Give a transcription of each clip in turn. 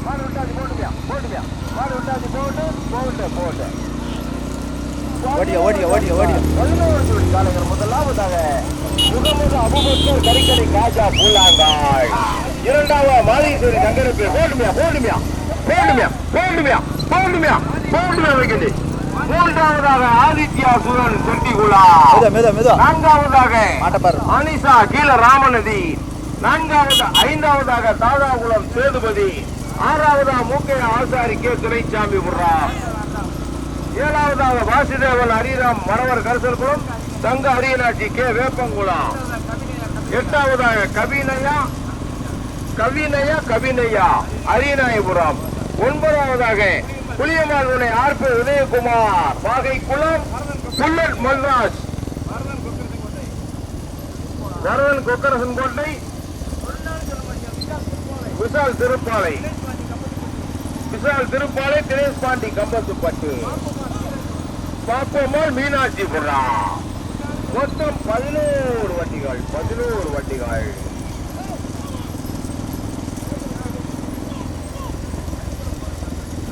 மாடு விட்டாச்சு போட்டுமியா மாடு விட்டாச்சு போட்டு ஓடியா 11 ஜோடி காலைகள் முதலாவதாக முகமது அபூபக்கர் கறிக்கடை காஜா பூலாங்காய், இரண்டாவது மாதீஸ்வரி சங்கரப்பேர் போட்டுமியா வைக்கின்றி, மூன்றாவதாக ஆதித்யா சுரன் செட்டிகுலா, நான்காவதாக அனிசா கீழ ராமநதி, ஐந்தாவதாக தாதாகுளம் சேதுபதி, ஆறாவதாக மூக்கை ஆசாரி கே துரைசாமி புர்ரா, ஏழாவதாக வாசுதேவன் ஹரிராம் மரவர் கரிசல்குளம் தங்க அரியநாச்சி கே வேப்பங்குளம், எட்டாவதாக கவினையா அரியநாயபுரம், ஒன்பதாவதாக புளியமால் உனை ஆர்பி உதயகுமார் வாகைக்குளம், புல்லட் மல்ராஜ் வரதன் கொக்கரசன் கோட்டை, விஷால் திருப்பாலை தினேஷ் பாண்டி கம்பத்துப்பட்டு, பாப்பம்மாள் மீனாட்சி புறா. மொத்தம் 11 வண்டிகள்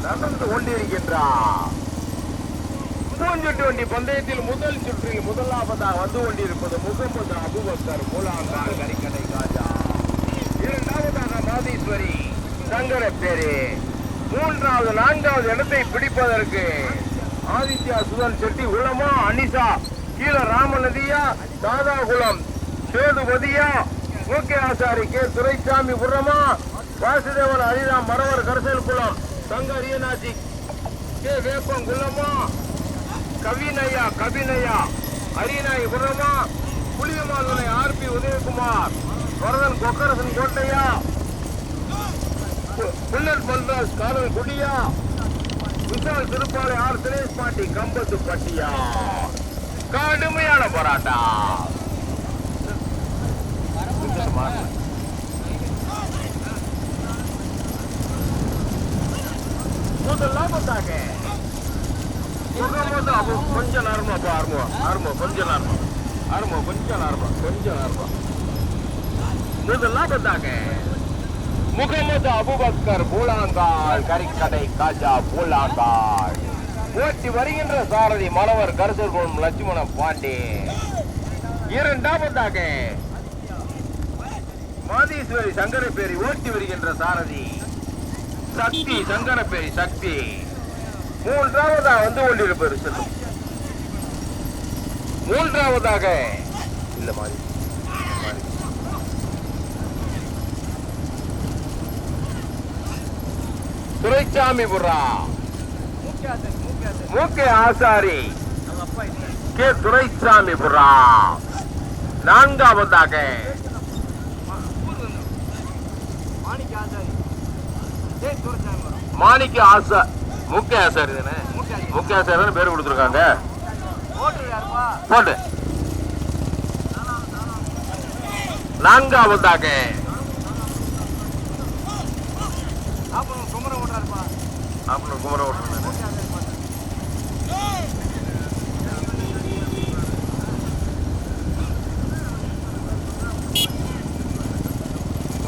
நடந்து கொண்டிருக்கின்றார். பூஞ்சொட்டு வண்டி பந்தயத்தில் முதல் சுற்றில் முதலாவதாக வந்து கொண்டிருப்பது முகமது அபூபக்கர் பூலாங்கால் கறிக்கடை காஜா, இரண்டாவதாக மாதீஸ்வரி சங்கரப்பேரு, மூன்றாவது 4வது இடத்தை பிடிப்பதற்கு ஆதித்யா சுதன் செட்டி குளமா, அனிசா கீழ ராமநதியா, தாதாகுளம் சேதுபதியா, மூக்கே ஆசாரி கே துரைசாமி புறமா, வாசுதேவன் ஹரிராம் மரவர் கரசல் குளம் தங்க அரியநாச்சி கே வேப்பங்குளமா, கவினையா அரியநாயகி புறமா, புளியமாதுனை ஆர்பி உதயகுமார், வரதன் கொக்கரசன் கோட்டையா, புல்லட் மல்ராஜ் காதல் குடியா, விஷால் திருப்பாலை ஆர் தினேஷ் பாண்டி கம்பத்து பட்டியா. கடுமையான போராட்டம். முதலாவதாக முகமது அபு கொஞ்சம் நேரமா முதலாவதாக முகமது அபூபக்கர் பூலாங்கால் கறிக்கடை காஜா பூலாங்கால், ஓட்டி வருகின்ற சாரதி மலவர் கருசல்குளம் லட்சுமண பாண்டி, இரண்டாவதாக மாதீஸ்வரி சங்கரப்பேரி ஓட்டி வருகின்ற சாரதி சக்தி சங்கரப்பேரி சக்தி, மூன்றாவதாக வந்து கொண்டிருப்பது செல்லும், மூன்றாவதாக இல்ல மாதிரி துரைசாமி புரா மூக்கே ஆசாரி கே துரைசாமி புரா, நான்காவதாக மாணிக்க ஆசா மூக்கே ஆசாரி தானே, மூக்கே ஆசாரி தானே பேர் கொடுத்துருக்காங்க போட்டு. நான்காவதாக குமர ஓட்டுறாரு.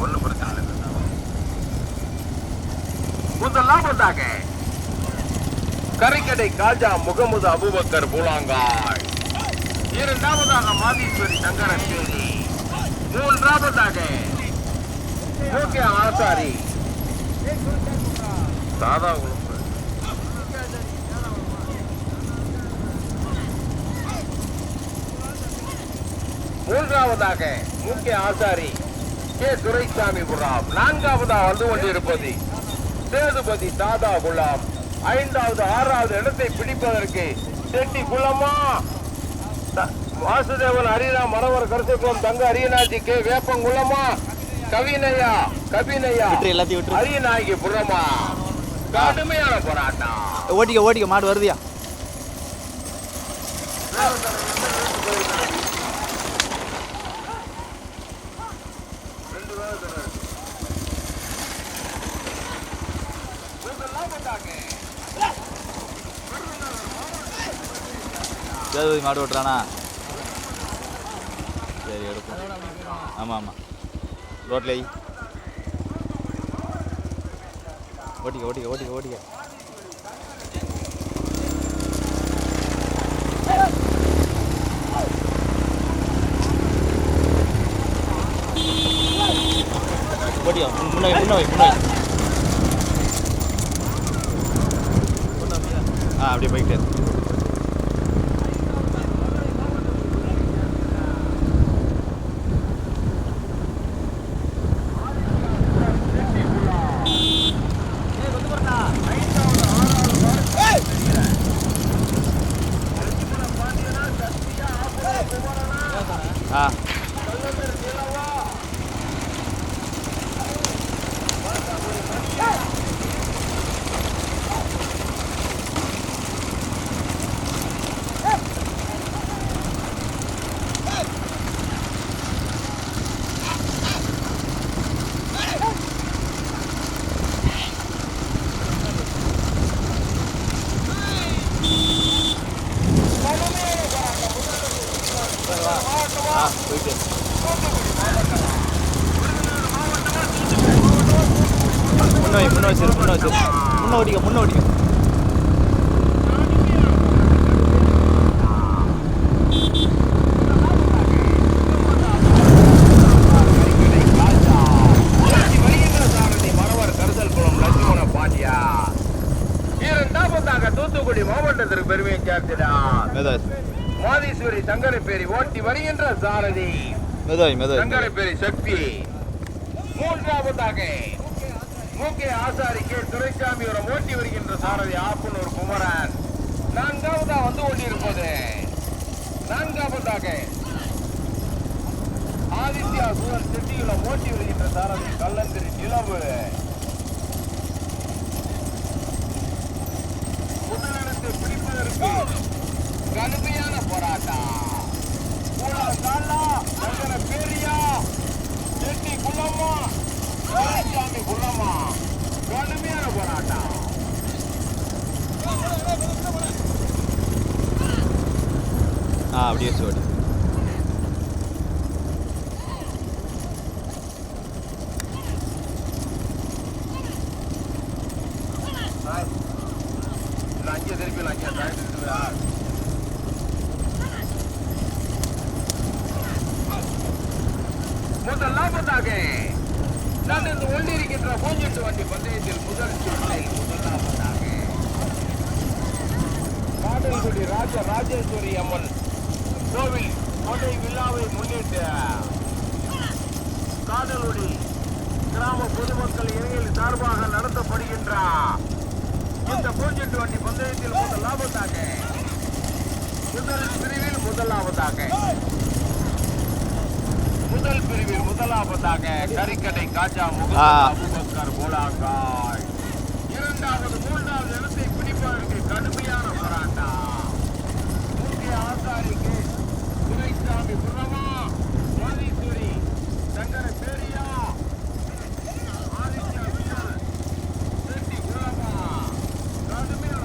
ஒன்னும் பிரச்சனை இல்லை. முதலாவதாக கறிக்கடை காஜா முகமது அபூபக்கர் பூலாங்காய், இரண்டாவதாக மாதீஸ்வரி சங்கரப்பேரி, மூன்றாவதாக மூக்கே ஆசாரி தாதாகுளம், மூன்றாவதாக மூக்கே ஆசாரி கே துரைசாமி புராம், நான்காவதாக வந்து கொண்டிருப்பது சேதுபதி தாதாகுளம், ஐந்தாவது 6வது இடத்தை பிடிப்பதற்கு செட்டி குளமா, வாசுதேவன் ஹரிராம் மரவர் கருசல்குளம் தங்க அரியநாச்சி கே வேப்பங்குளமா, கவினையா அரியநாயகி புறமா. கடுமையான போராட்டம். ஓட்டிக்க மாடு வருதியா. மாடு ஓட்டுறானா? சரி எடுப்போம். ஆமாம் ரோட்ல ஓட்டிக்க முன்னாடி அப்படியே போயிட்டே போயிட்டு முன்ன ஓடிக்க தூத்துக்குடி மாவட்டத்திற்கு பெருமையை சேர்த்தினார் மாதீஸ்வரி சங்கரப்பேரி ஓட்டி வருகின்ற சாரதி சங்கரப்பேரி சக்தி. மூன்றாவதாக மூக்கே ஆசாரி கே துரைசாமியோட ஓட்டி வருகின்ற சாரதி ஆப்பனூர் குமரன். நான்காவதா வந்து கொண்டிருப்பது நான்காவதாக ஆதித்யா சூழல் செட்டியில ஓட்டி வருகின்ற சாரதி கல்லந்திரி நிலவு. முதலிடத்தை பிடிப்பதற்கு கடுமையான போராட்டம். பேரியா செட்டி குள்ளம்மா துரைசாமி குள்ளம்மா கடுமையான போராட்டம். அப்படியே சோடி அங்கே திருப்பி அங்கே முதலாவதாக நடந்து கொண்டிருக்கின்ற பூஞ்செட்டு வண்டி பந்தயத்தில் முதலாவதாக காடல்குடி ராஜேஸ்வரி அம்மன் கோவில் கொடை விழாவை முன்னிட்டு காடல்குடி கிராம பொதுமக்கள் இணையில் சார்பாக நடத்தப்படுகின்ற இந்த பூஞ்செட்டு வண்டி பந்தயத்தில் முதலாவதாக முதல் பிரிவில் முதலாவதாக கறிக்கடை காஜா முகமது போலாங்காய். இரண்டாவது மூன்றாவது இடத்தை பிடிப்பதற்கு கடுமையான போராட்டம். முக்கிய ஆசாரிக்கு துரைசாமி புறமா மாதீஸ்வரி சங்கர பேரியா ஆதித்யா செட்டி குலமா கடுமையான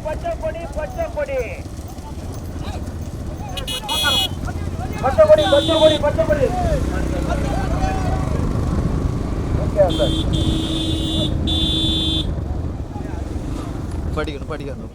பச்சை படிக்கணும்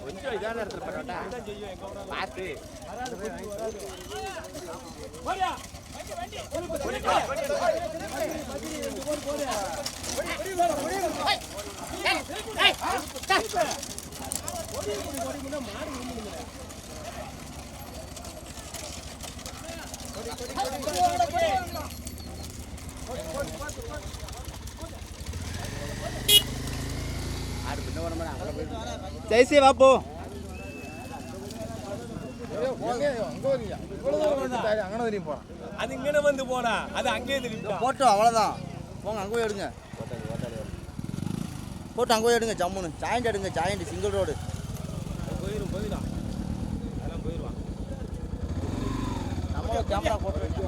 கொஞ்சம் இதான இடத்துல பண்ணட்டா பார்த்து ஜெய்சி வா போ அது இங்கே வந்து போனா அது அங்கேயே திரும்பி போட்டோம் அவ்வளோதான் போங்க அங்கே போய் எடுங்க போட்டு அங்கே போய் எடுங்க ஜம்முன்னு ஜாயிண்ட் எடுங்க ஜாயிண்ட் சிங்கிள் ரோடு போயிடும் அதெல்லாம் போயிடுவான் நம்ம கேமரா போட்டு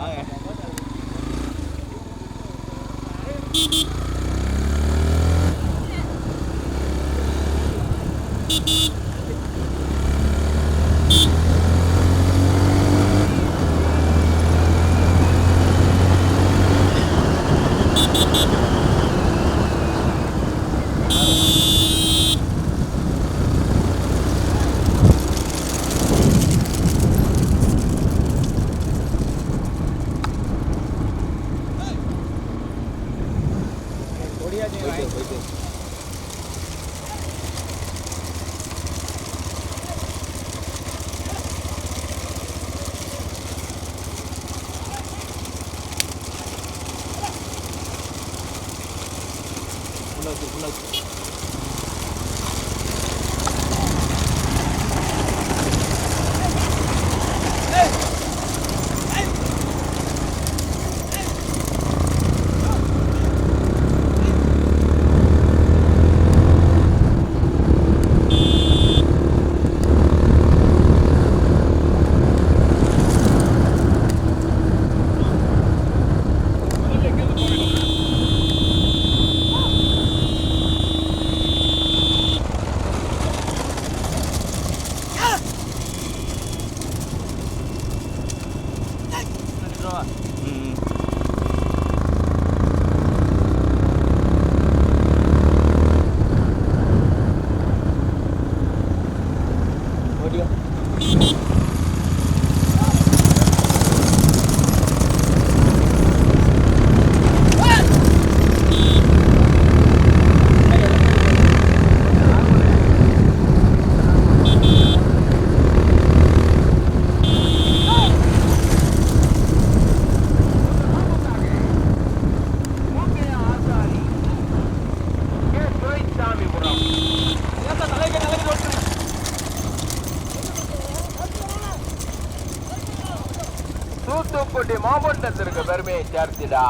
தூத்துக்குடி மாவட்டத்திற்கு பெருமையை சேர்த்திடா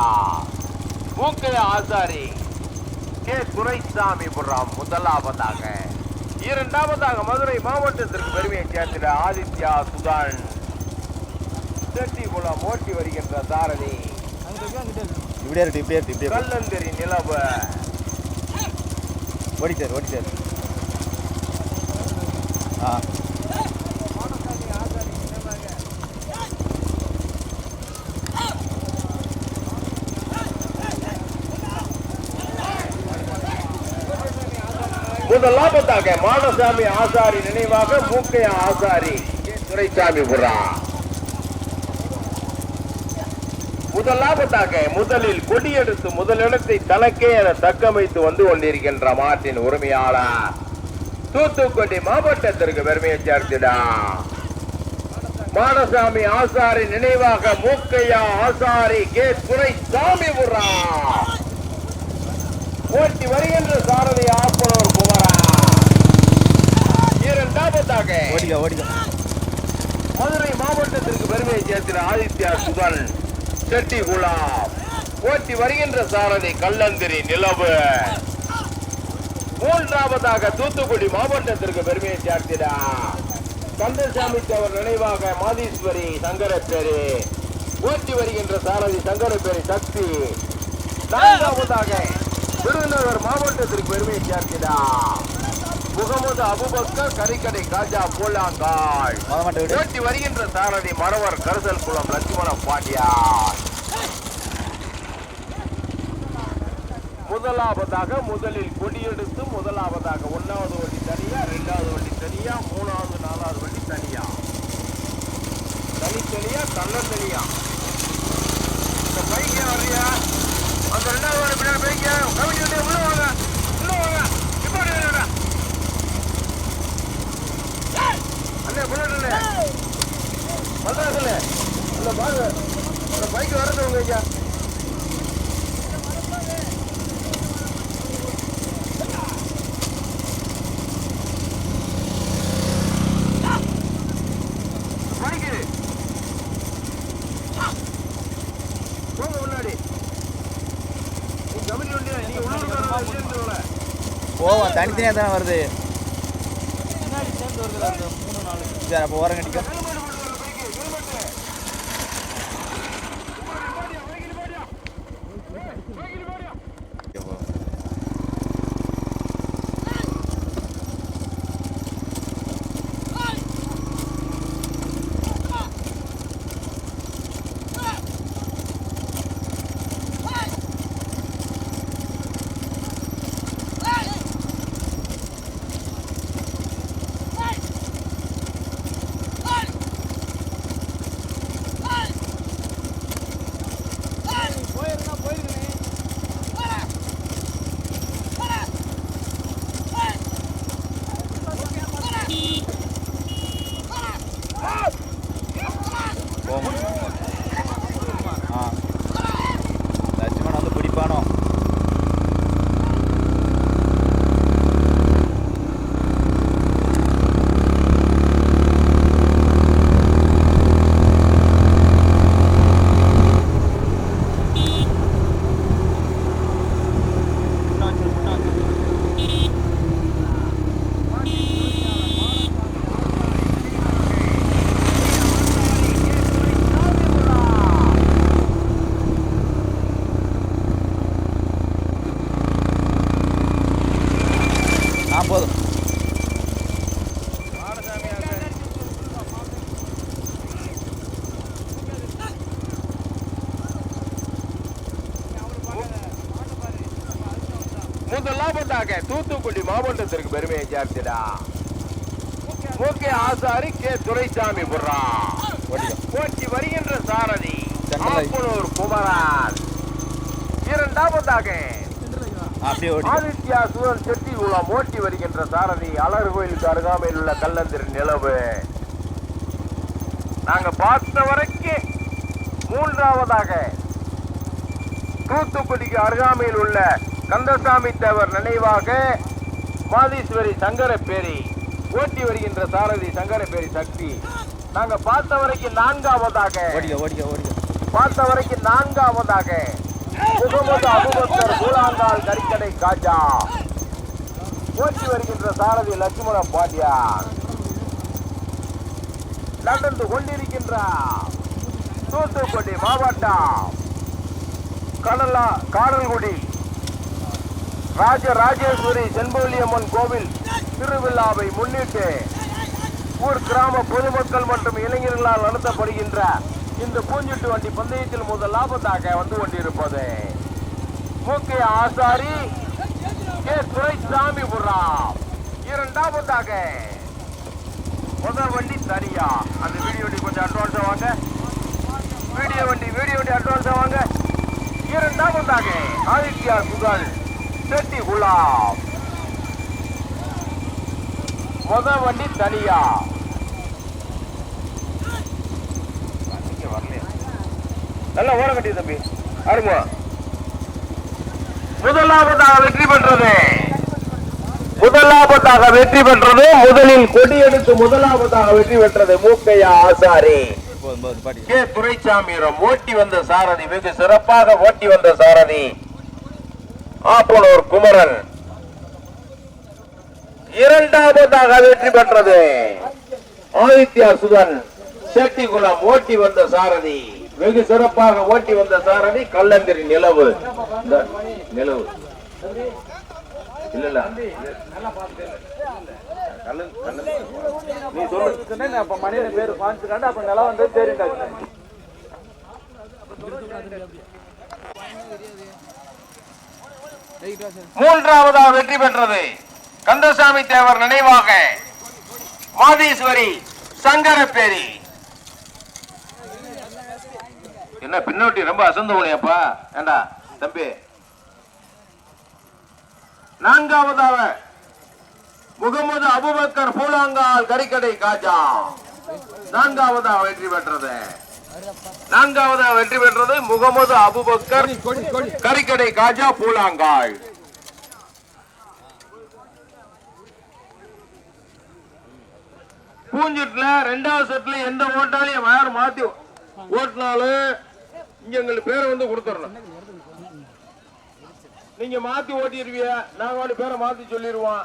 மூக்கைய ஆசாரி கே துரைசாமிபுரம் முதலாவதாக. இரண்டாவதாக மதுரை மாவட்டத்திற்கு பெருமையை சேர்த்திட ஆதித்யா சுதான் செட்டிகுளம் ஓட்டி வருகின்ற தாரணி கல்லந்தரி நிலவு ஓடிட்டார் முதலாவதாக மாடசாமி ஆசாரி நினைவாக மூக்கைய ஆசாரி துரைசாமிபுரா. முதலாவதாக முதலில் கொடியெடுத்து முதலிடத்தை தனக்கே என தக்கமைத்து வந்து கொண்டிருக்கின்ற மாட்டின் உரிமையாளர் தூத்துக்குடி மாவட்டத்திற்கு பெருமையை சேர்த்திடா மாடசாமி ஆசாரி நினைவாக மூக்கையா ஆசாரி கே துரைசாமிபுரா ஓட்டி வருகின்ற சாரதி ஆப்பனூர் குமரா. இரண்டாவதாக மதுரை மாவட்டத்திற்கு பெருமையை சேர்த்திட ஆதித்யா சுதன் செட்டிகுளம் ஓட்டி வருகின்ற சாரதி கல்லந்திரி நிலவு. மூன்றாவதாக தூத்துக்குடி மாவட்டத்திற்கு பெருமையை சேர்த்திட கந்தசாமி தேவர் நினைவாக மாதீஸ்வரி சங்கரப்பேரி ஓட்டி வருகின்ற சாரதி சங்கரப்பேரி சக்தி. நான்காவதாக விருதுநகர் மாவட்டத்திற்கு பெருமையை சேர்த்திட முகமது அபுபக்கர் கரிக்கடை காஜா போலாங்கால் ஓட்டி வருகின்ற சாரதி மரவர் கருசல் குளம் லட்சுமண பாண்டியார். முதலாவதாக முதலில் கொடியெடுத்து முதலாவதாக 1வது வண்டி தனியா, 2வது வண்டி தனியா, 3வது 4வது வண்டி தனியா, தனித்தனியா தன்னந்தனியா. இந்த பைக்க வரையா அந்த 2வது வண்டி பின்னாடி பைக்க கமிட்டி வண்டி உள்ள வாங்க, உள்ள வாங்க. இப்போ அண்ணே புல்லட் அண்ணே வந்தாங்கல்ல அந்த பாருங்க அந்த பைக் வரதுவங்க ஐயா. போவோம், தனித்தனியாக தானே வருது. முன்னாடி சேர்ந்து வருது அந்த 3-4. சரி அப்போ ஓரம் கட்டிக்கோ. லட்சுமணன் வந்து பிடிப்பானோ? போதும். முதலாவதாக தூத்துக்குடி மாவட்டத்திற்கு பெருமையை சேர்த்திடா ஓகே ஆசாரி கே துரைசாமி புர்ரா ஓட்டி வருகின்ற சாரதி ஆப்பனூர் குமரன். இரண்டாவதாக ஆதித்யா சூழல் செட்டி குளம் ஓட்டி வருகின்ற சாரதி அலர் கோயிலுக்கு அருகாமையில் உள்ள கல்லந்திரி நிலவு. நாங்க பார்த்த வரைக்கும் மூன்றாவதாக தூத்துக்குடிக்கு அருகாமையில் உள்ள கந்தசாமி தேவர் நினைவாக மாதீஸ்வரி சங்கரப்பேரி ஓட்டி வருகின்ற சாரதி சங்கரப்பேரி சக்தி. நாங்க பார்த்த வரைக்கும் நான்காவதாக முகமது அபுபக்கர் கூழாங்கால் கறிக்கடை காஜா ஓட்டி வருகின்ற சாரதி லட்சுமண பாண்டியார். நடந்து கொண்டிருக்கின்ற தூத்துக்குடி மாவட்டம் காடல்குடி ராஜராஜேஸ்வரி செண்பவல்லியம்மன் கோவில் திருவிழாவை முன்னிட்டு ஊர் கிராம பொதுமக்கள் மற்றும் இளைஞர்களால் நடத்தப்படுகின்ற இந்த பூஞ்சிட்டு வண்டி பந்தயத்தில் முதலாவதாக வந்து கொண்டிருப்பது முக்கிய ஆசாரி கே துரைசாமி புர்ரா. இரண்டாவதாக முதல் வண்டி தனியா. அந்த வீடியோ வண்டி கொஞ்சம் அட்வான்ஸா வாங்க. வீடியோ வண்டி அட்வான்ஸா வாங்க. இரண்டாவதாக ஆதித்யா சுகல் செட்டி குலாம். முதல் வண்டி தனியா. நல்லா ஓரம் கட்டி தம்பி அருமா. முதலாவதாக வெற்றி பெற்றது முதலில் கொடியெடுத்து முதலாவதாக வெற்றி பெற்றது மூக்கையா ஆசாரி கே துரைசாமிரம் ஓட்டி வந்த சாரதி. வெகு சிறப்பாக ஓட்டி வந்த சாரதி ஆப்பனூர் குமரன். இரண்டாவதாக வெற்றி பெற்றது ஆதித்யா சுதன் செட்டிகுளம் ஓட்டி வந்த சாரதி. வெகு சிறப்பாக ஓட்டி வந்த சாரதி கல்லந்திரி நிலவு. நிலவு இல்ல நீ சொல்லுங்க. அப்ப மணியில பேரு பாஞ்சுக்காண்டு அப்ப நிலம் வந்து தெரியுங்க. மூன்றாவதாக வெற்றி பெற்றது கந்தசாமி தேவர் நினைவாக மாதீஸ்வரி சங்கரப்பேரி. என்ன பின்னோட்டி ரொம்ப அசந்து போனியப்பா ஏண்டா தம்பி. நான்காவதாக முகமது அபுபக்கர் பூலாங்கால் கறிக்கடை காஜா நான்காவதாக வெற்றி பெற்றது. நான்காவதாக வெற்றி பெற்றது முகமது அபுபக்கர் கறிக்கடை காஜா பூலாங்கால். பூஞ்சிட்டுல ரெண்டாவது செட்ல எந்த ஓட்டாலையும் யாரும் மாத்தி ஓட்டினாலும் இங்க எங்களுக்கு பேரை வந்து கொடுத்துடணும். நீங்க மாத்தி ஓட்டிடுவீங்க, நாங்க பேரை மாத்தி சொல்லிடுவோம்.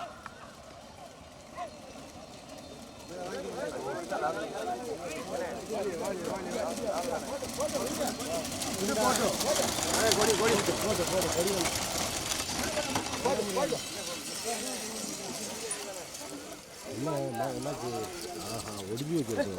ஒடுங்கி வைக்கிறது